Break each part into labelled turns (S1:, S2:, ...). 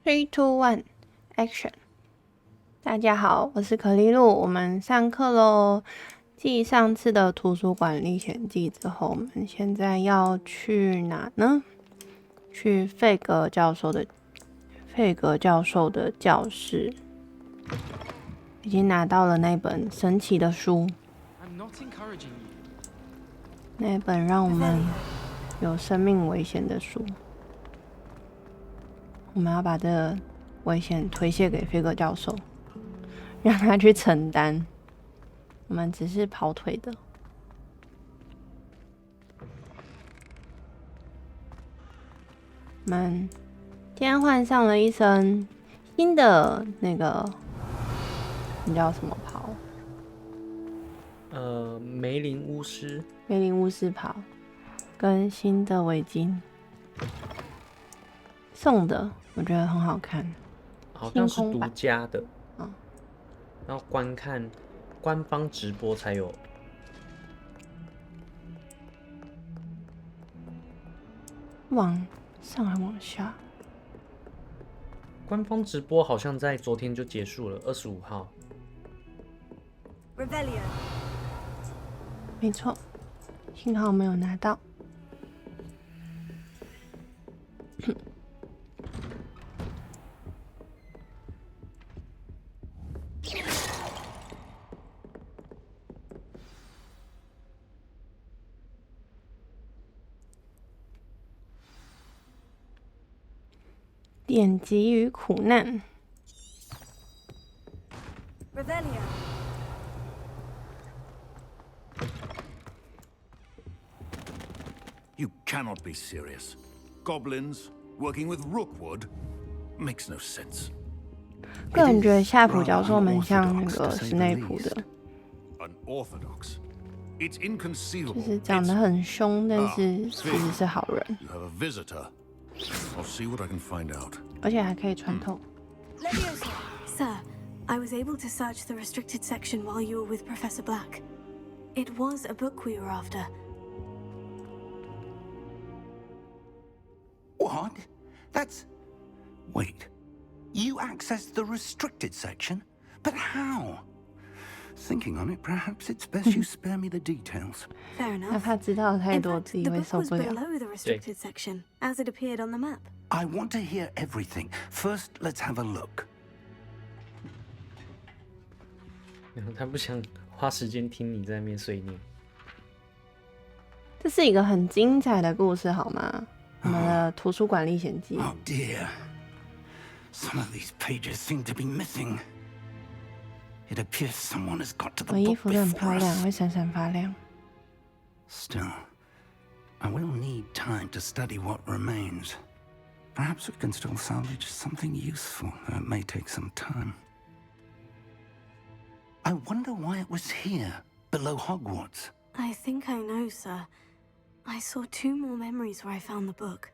S1: 3, 2, 1, Action！ 大家好，我是可丽露，我们上课咯。继上次的图书馆历险记之后，我们现在要去哪呢？去费格教授的教室。已经拿到了那本神奇的书，那本让我们有生命危险的书。我们要把这个危险推卸给费格教授，让他去承担，我们只是跑腿的。我们今天换上了一身新的那个，你叫什么袍？
S2: 梅林巫师
S1: 袍，跟新的围巾，送的，我觉得很好看，
S2: 好像是独家的，要观看官方直播才有。
S1: 往上还往下，
S2: 官方直播好像在昨天就结束了，25号。
S1: 没错，幸好没有拿到。典籍与苦难。
S3: You cannot be serious. Goblins working with Rookwood makes no sense.
S1: 个人觉得夏普教授蛮像那个史内普的，就是长得很凶，但是其实是好人，而且还可以穿透。
S4: Sir, I was able to search the restricted section while you were with Professor Black. It was a book we were after.
S5: What? That's... Wait. You accessed the restricted section? But how? Thinking on it, perhaps it's best you spare me the details.
S4: Fair enough.
S1: 哪怕知道太多，自己会受不了。
S4: The book was below the restricted section, as it appeared on the map.
S5: I want to hear everything. First, let's have a look.
S2: 他不想花时间听你在那边碎念。
S1: 这是一个很精彩的故事，好吗？我们的图书馆历险记。
S5: Oh dear. Some of these pages seem to be missing. It appears someone has got to the
S1: 我衣
S5: book
S1: 服都很
S5: before
S1: 漂亮，
S5: us.
S1: 会闪闪发亮。
S5: Still, I will need time to study what remains. Perhaps we can still salvage something useful, though it may take some time. I wonder why it was here, below Hogwarts.
S4: I think I know, sir. I saw 2 more memories where I found the book.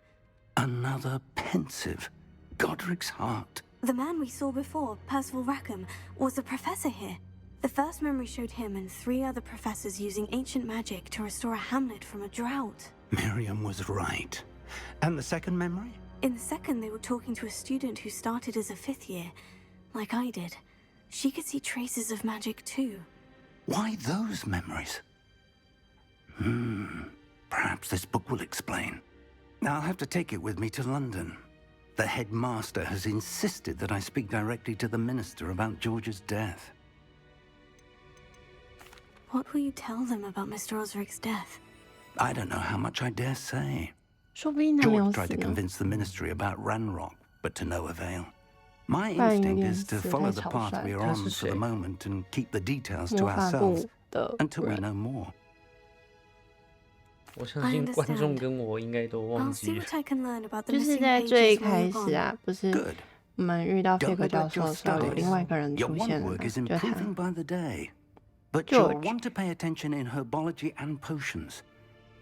S5: Another pensive. Godric's heart.
S4: The man we saw before, Percival Rackham, was a professor here. The first memory showed him and 3 other professors using ancient magic to restore a hamlet from a drought.
S5: Miriam was right. And the second memory?
S4: In the second, they were talking to a student who started as a 5th year, like I did. She could see traces of magic too.
S5: Why those memories? Perhaps this book will explain. I'll have to take it with me to London. The headmaster has insisted that I speak directly to the minister about George's death.
S4: What will you tell them about Mr. Osric's death?
S5: I don't know how much I dare say.
S1: 说不定他没有
S5: George
S1: 死
S5: tried to
S1: 呢。
S5: convince the ministry about Ranrock, but to no avail. My
S1: 不然有
S5: instinct
S1: 点
S5: is to
S1: 死
S5: follow
S1: 太
S5: the
S1: 草
S5: path
S1: 率。
S5: we are
S2: 他
S5: on
S2: 是
S5: for
S2: 谁？
S5: the moment and keep the details to
S1: 魔法
S5: ourselves
S1: 部的
S5: until we
S1: 人，
S5: know more.
S2: 我相信观众跟我应该都忘
S4: I'll see
S2: 记了。
S4: what I can learn about the
S1: 就是
S4: missing
S1: 在最
S4: pages
S1: 开
S4: while
S1: 始
S4: you're
S1: 啊，不是
S5: Good.
S1: 我们遇到费
S5: Don't
S1: 格教
S5: neglect
S1: 授
S5: your
S1: 的时候，有
S5: studies.
S1: 另外一个人
S5: Your
S1: 出现
S5: one
S1: 了，
S5: work is
S1: 就他。
S5: improving by the day. But you'll
S1: George.
S5: want to pay attention in herbology and potions.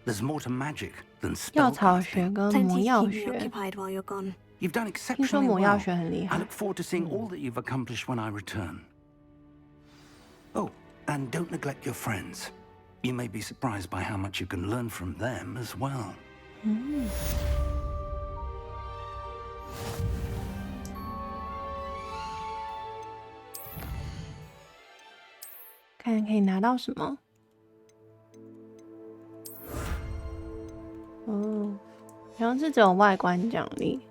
S5: There's more to magic than
S1: 药草学
S5: spellcasting.
S1: 跟魔
S4: Plenty
S1: 药
S4: to keep me
S1: 学，
S4: occupied while you're gone.
S5: You've done
S1: 听说
S5: exceptionally
S1: 魔药
S5: well.
S1: 学很厉
S5: I
S1: 害
S5: look。forward to seeing all that you've accomplished when I return. Oh, and don't neglect your friends. You may be surprised by how much you can learn from them as well.
S1: 看可以拿到什么。哦，好像是只有外观奖励。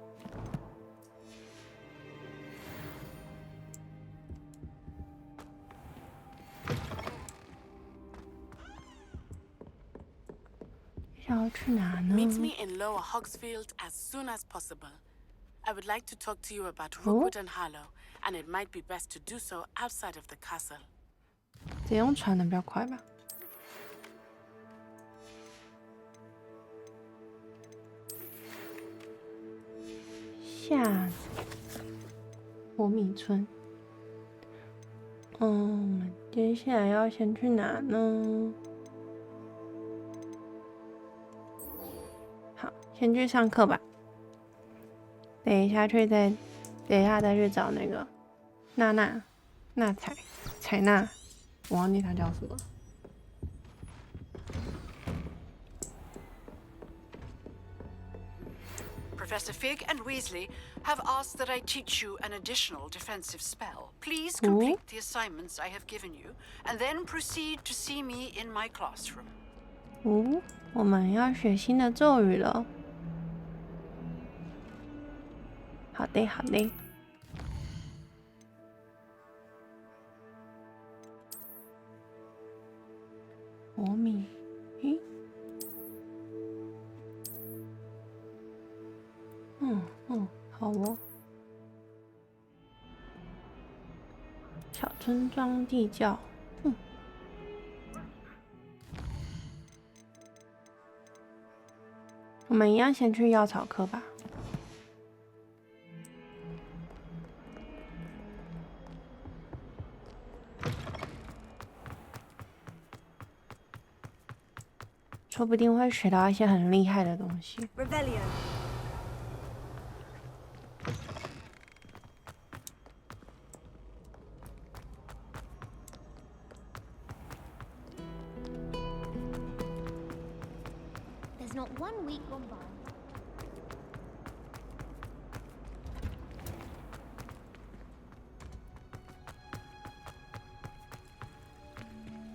S1: 要去哪呢？
S6: Meet me in Lower Hogsfield as soon as possible. I would like to talk to you about Rookwood and Harlow, and it might be best to do so outside of the castle.
S1: 直接用传的比较快吧。下火米村。我们接下来要先去哪呢？好，先去上课吧。等一下再去找那个娜采娜，我忘记她叫什么。
S7: Professor Fig and Weasley have asked that I teach you an additional defensive spell. Please complete the assignments I have given you, and then proceed to see me in my classroom.
S1: 我们要学新的咒语了。好的。火米，好哦。小村庄地窖，我们一样先去药草科吧。说不定会学到一些很厉害的东西。
S4: Revelio.
S8: There's not one week gone by.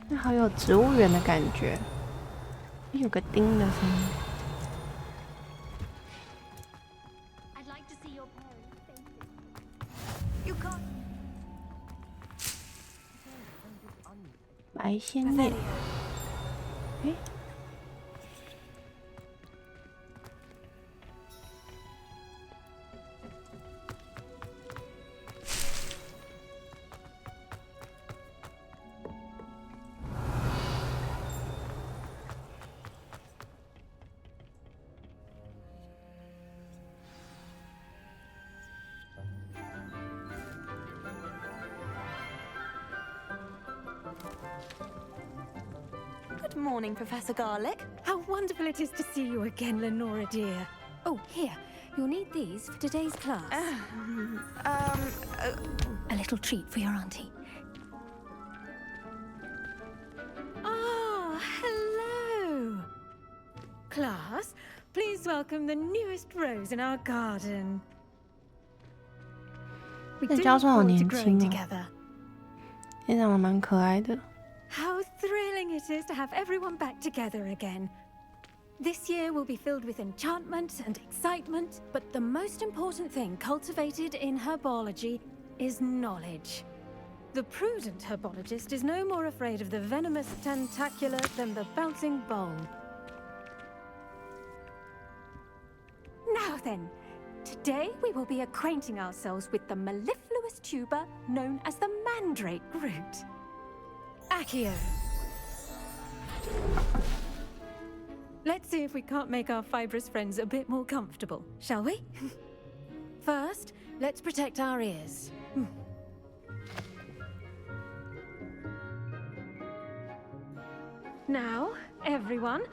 S1: 那好有植物园的感觉。有个叮的声音。
S8: I'd like to see your parents' faces.
S4: You can't.
S1: 白鲜面。
S4: Good morning, Professor Garlick.
S9: How wonderful it is to see you again, Lenora dear. Oh, here. You'll need these for today's class. A little treat for your auntie. Ah, hello. Class, please welcome the newest rose in our garden. We do look forward to growing together.
S1: 也长得蛮可爱的。
S9: How thrilling it is to have everyone back together again. This year will be filled with enchantment and excitement, but the most important thing cultivated in herbology is knowledge. The prudent herbologist is no more afraid of the venomous tentacula than the bouncing bulb. Now then, today we will be acquainting ourselves with the mellifluous tuber known as the mandrake root. Accio. Let's see if we can't make our fibrous friends a bit more comfortable, shall we? First, let's protect our ears. Now, everyone,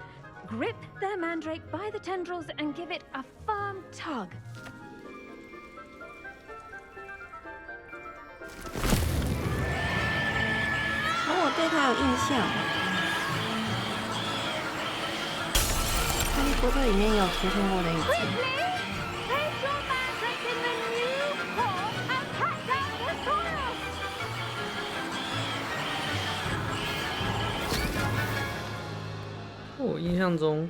S9: grip their mandrake by the tendrils and give it a firm tug.
S1: Oh, 我对他有印象。哈利波特里面有出现过的一集。 哦，
S2: 象中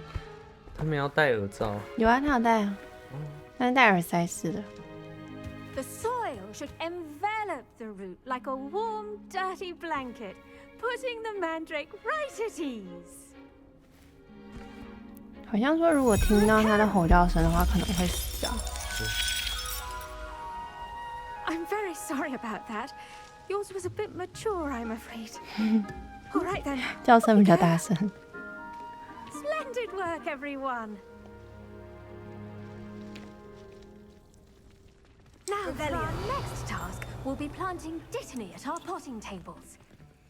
S2: 他们要戴耳罩。
S1: 有啊，他有戴啊，但是戴耳塞式的。
S9: The soil should envelop the root like a warm, dirty blanket, putting the mandrake right at ease.
S1: 好像说，如果听到它的吼叫声的话，可能会死掉。
S9: I'm very sorry about that. Yours was a bit mature, I'm afraid. All right then.
S1: 叫声比较大声。
S9: Splendid work, everyone. Now, for our next task, we'll be planting dittany at our potting tables.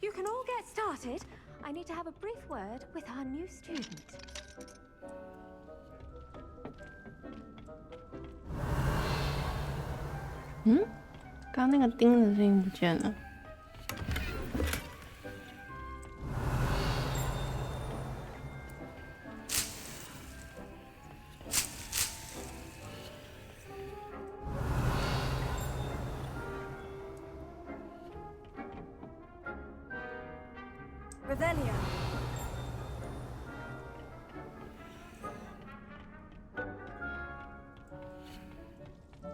S9: You can all get started. I need to have a brief word with our new student.
S1: 刚刚那个钉的声音不见了。
S4: Revelio.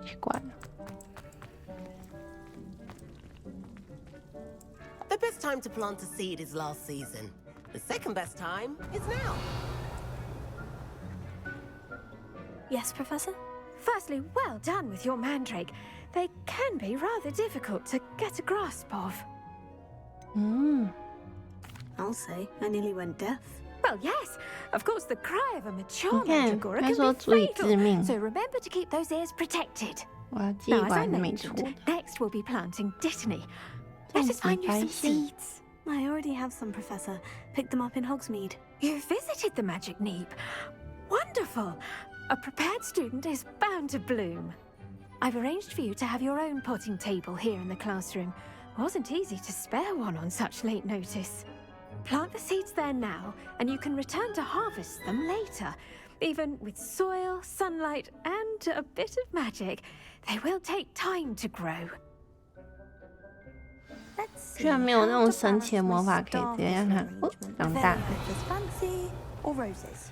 S1: 奇怪了。
S10: The best time to plant a seed is last season. The second best time is now.
S4: Yes, Professor?
S9: Firstly, well done with your mandrake. They can be rather difficult to get a grasp of.
S4: I'll say, I nearly went deaf.
S9: Well, yes. Of course, the cry of a mature
S1: 你看，
S9: mandragora
S1: 他
S9: can
S1: 说
S9: be
S1: 足以致
S9: fatal.
S1: 命。
S9: So remember to keep those ears protected.
S1: 我要记
S9: Now, as I
S1: 完没错
S9: mentioned,
S1: 的。
S9: next we'll be planting dittany. Let us
S1: 种
S9: find
S1: 植
S9: you
S1: 白
S9: some
S1: 心。
S9: seeds.
S4: I already have some, Professor. Picked them up in Hogsmeade.
S9: You visited the magic neep. Wonderful. A prepared student is bound to bloom. I've arranged for you to have your own potting table here in the classroom. Wasn't easy to spare one on such late notice. Plant the seeds there now, and you can return to harvest them later. Even with soil, sunlight, and a bit of magic, they will take time to grow.
S1: 居然没有那种神奇的魔法，可以直接让它长大。
S4: Fancy or roses?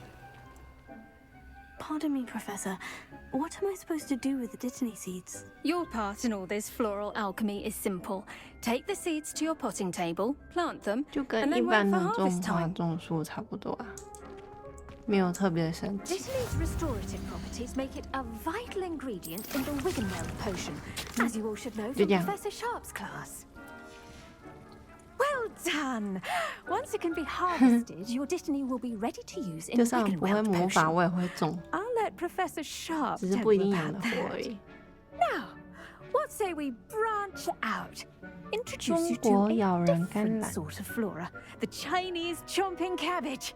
S4: Pardon me, Professor. What am I supposed to do with the dittany seeds?
S11: Your part in all this floral alchemy is simple. Take the seeds to your potting table, plant them,
S1: 就
S11: and
S1: 跟一
S11: then
S1: 般
S11: wait
S1: 的
S11: for
S1: 种
S11: harvest
S1: 花
S11: time.
S1: 种树差不多啊，没有特别的神奇。
S9: Dittany's restorative properties make it a vital ingredient in the Wiggenweld potion, as you all should know from Professor Sharp's class. Well done! Once it can be harvested, your dittany will be ready to use in
S1: 就算我不会
S9: Wiggenweld
S1: 魔法，
S9: potion.
S1: 我也会种，
S9: I'll let Professor Sharp
S1: 只是
S9: tell
S1: 不一
S9: you
S1: 定养得
S9: about
S1: 活而
S9: that.
S1: 已。
S9: Now, what say we branch out? Introduce you
S1: 中国
S9: to
S1: 咬
S9: a
S1: 人甘
S9: different
S1: 蓝
S9: sort of flora, the Chinese chomping cabbage.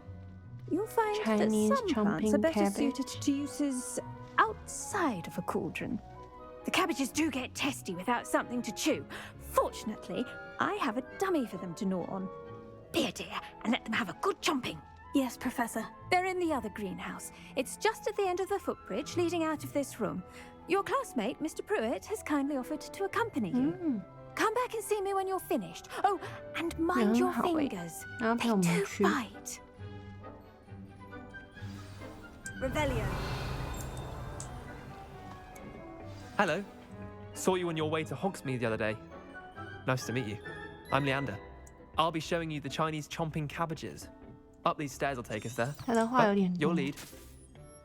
S9: You'll find
S1: Chinese
S9: that some plants are
S1: chomping
S9: better
S1: cabbage.
S9: suited to uses outside of a cauldron. The cabbages do get testy without something to chew. Fortunately, I have a dummy for them to gnaw on. Be a dear and let them have a good chomping.
S4: Yes, Professor.
S9: They're in the other greenhouse. It's just at the end of the footbridge leading out of this room. Your classmate, Mr. Pruitt, has kindly offered to accompany you. Come back and see me when you're finished. Oh, and mind your
S1: 很好欸，
S9: fingers.
S1: 然后陪
S9: They
S1: 我们
S9: do
S1: 去。
S9: bite.
S4: Revelio.
S12: Hello. Saw you on your way to Hogsmeade the other day. Nice to meet you. I'm Leander. I'll be showing you the Chinese chomping cabbages. Up these stairs will take us there.
S1: 他的话有点
S12: Your
S1: 多。
S12: lead.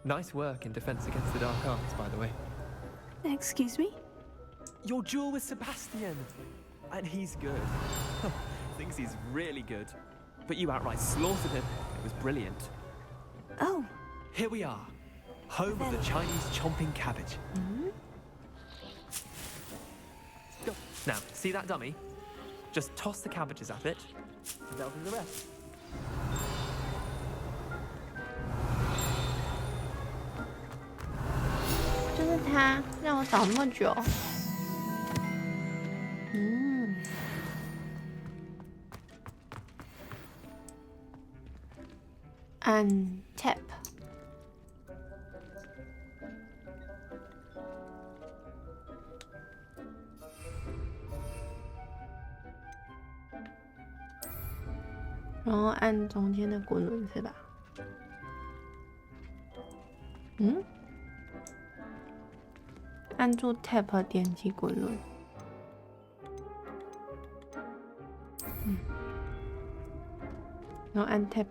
S12: Nice work in Defense Against the Dark Arts, by the way.
S4: Excuse me?
S12: Your duel with Sebastian. And he's good. Thinks he's really good. But you outright slaughtered him. It was brilliant.
S4: Oh.
S12: Here we are. Home of the Chinese chomping cabbage. Go. Now, see that dummy? Just toss the cabbages at it, and they'll do the rest.
S1: 就是他让我找那么久。Untap。然后按中间的滚轮是吧？嗯，按住 Tab 点击滚轮。嗯，然后按 Tab。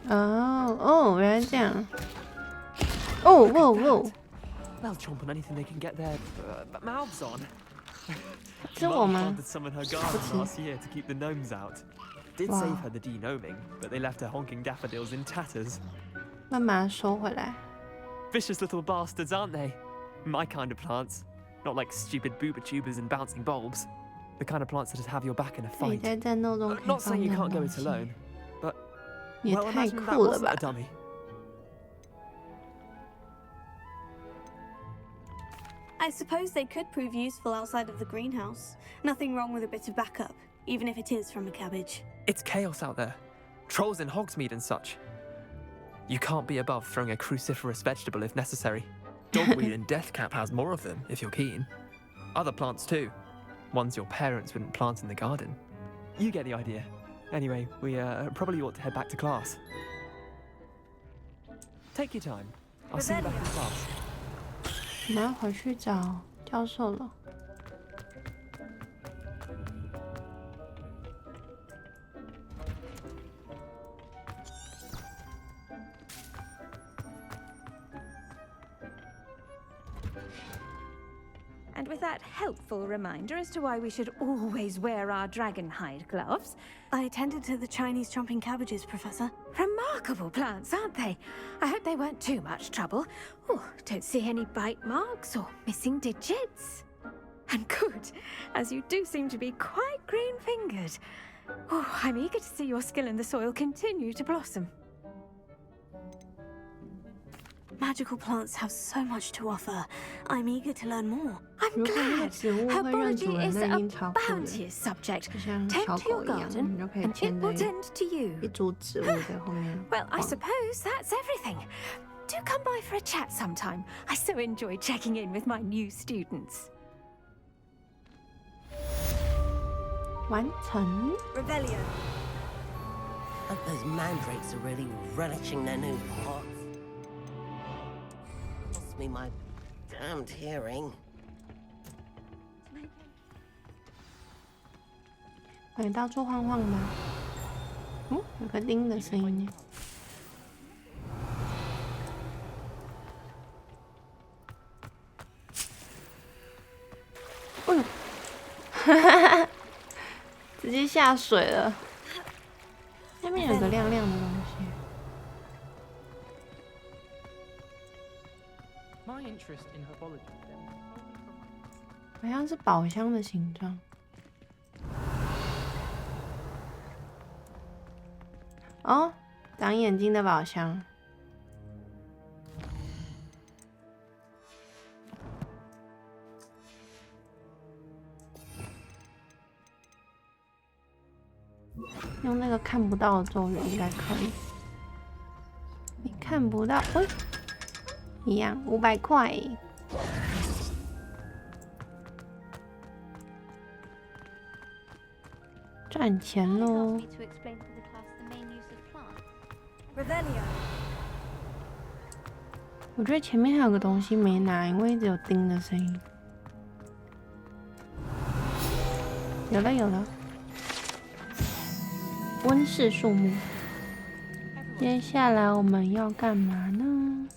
S1: 哦，原来这样。哦，哇哇！
S12: They'll chomp on anything they can get their mouths on.
S1: 是我吗？
S12: to summon her garden last year to keep the gnomes out. Did save her the de-gnoming, but they left her honking daffodils in tatters.
S1: 慢慢收回来。
S12: Vicious little bastards, aren't they? My kind of plants. Not like stupid booba tubers and bouncing bulbs. The kind of plants that'd have your back in a fight. Not saying you can't go it alone, but well, imagine that wasn't a dummy.
S4: I suppose they could prove useful outside of the greenhouse. Nothing wrong with a bit of backup, even if it is from a cabbage.
S12: It's chaos out there. Trolls in Hogsmeade and such. You can't be above throwing a cruciferous vegetable if necessary. Dogweed and deathcap has more of them, if you're keen. Other plants too. Ones your parents wouldn't plant in the garden. You get the idea. Anyway, we probably ought to head back to class. Take your time. I'll see you back in class.
S1: 我们要回去找教授了。
S9: And with that helpful reminder as to why we should always wear our dragon hide gloves.
S4: I attended to the Chinese chomping cabbages, Professor.
S9: Remarkable plants, aren't they? I hope they weren't too much trouble. Oh, don't see any bite marks or missing digits. And good, as you do seem to be quite green-fingered. Oh, I'm eager to see your skill in the soil continue to blossom.
S4: Magical plants have so much to offer. I'm eager to learn more.
S9: I'm glad. Herbology is a bounteous subject. Tend to your garden, and it will tend to you. Well, I suppose that's everything. Do come by for a chat sometime. I so enjoy checking in with my new students.
S1: 完成。
S4: Revelio.
S10: Hope those mandrakes are really relishing their new pots. Lost me my damned hearing.
S1: 你到处晃晃吧。哦，有个叮的声音呢。哎呦，哈哈哈！直接下水了。下面有个亮亮的东西。好像是宝箱的形状。哦，长眼睛的宝箱。用那个看不到的咒语应该可以。你看不到，哎，一样500块。赚钱喽！我觉得前面还有个东西没拿，因为一直有叮的声音。有了有了。温室树木。接下来我们要干嘛呢？